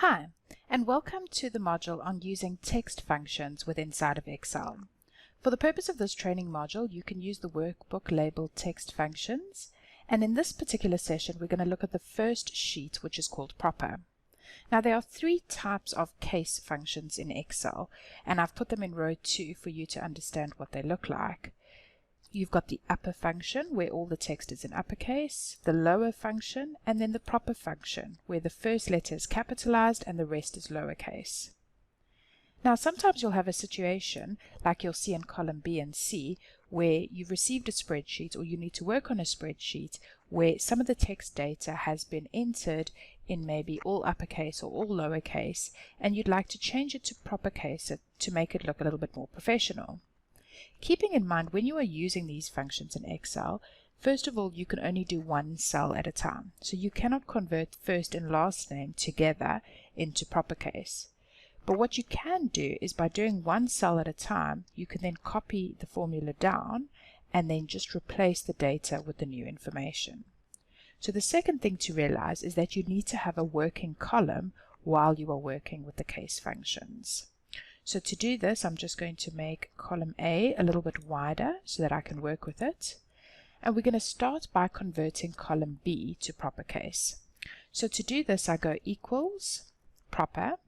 Hi, and welcome to the module on using text functions inside of Excel. For the purpose of this training module, you can use the workbook labeled text functions, and in this particular session we're going to look at the first sheet, which is called proper. Now there are three types of case functions in Excel, and I've put them in row 2 for you to understand what they look like. You've got the upper function where all the text is in uppercase, the lower function, and then the proper function where the first letter is capitalized and the rest is lowercase. Now sometimes you'll have a situation like you'll see in column B and C where you've received a spreadsheet or you need to work on a spreadsheet where some of the text data has been entered in maybe all uppercase or all lowercase, and you'd like to change it to proper case to make it look a little bit more professional. Keeping in mind when you are using these functions in Excel, first of all you can only do one cell at a time. So you cannot convert first and last name together into proper case. But what you can do is by doing one cell at a time, you can then copy the formula down and then just replace the data with the new information. So the second thing to realize is that you need to have a working column while you are working with the case functions. So to do this, I'm just going to make column A a little bit wider so that I can work with it. And we're going to start by converting column B to proper case. So to do this, I go equals, proper,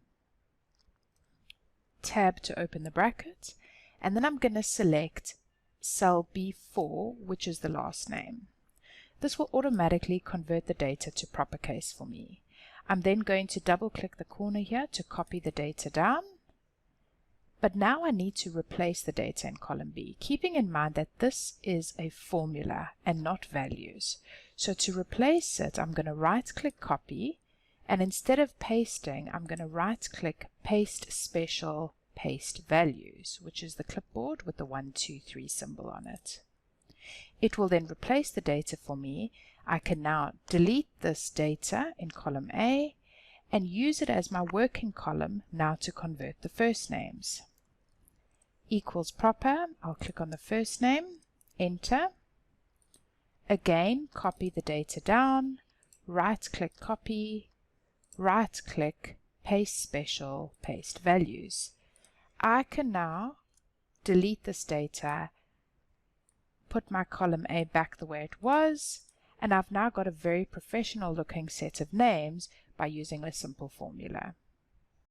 tab to open the bracket, and then I'm going to select cell B4, which is the last name. This will automatically convert the data to proper case for me. I'm then going to double click the corner here to copy the data down. But now I need to replace the data in column B, keeping in mind that this is a formula and not values. So to replace it, I'm going to right-click copy, and instead of pasting, I'm going to right-click paste special, paste values, which is the clipboard with the 1, 2, 3 symbol on it. It will then replace the data for me. I can now delete this data in column A and use it as my working column now to convert the first names. Equals proper, I'll click on the first name, enter. Again, copy the data down, right-click copy, right-click paste special, paste values. I can now delete this data, put my column A back the way it was, and I've now got a very professional looking set of names by using a simple formula.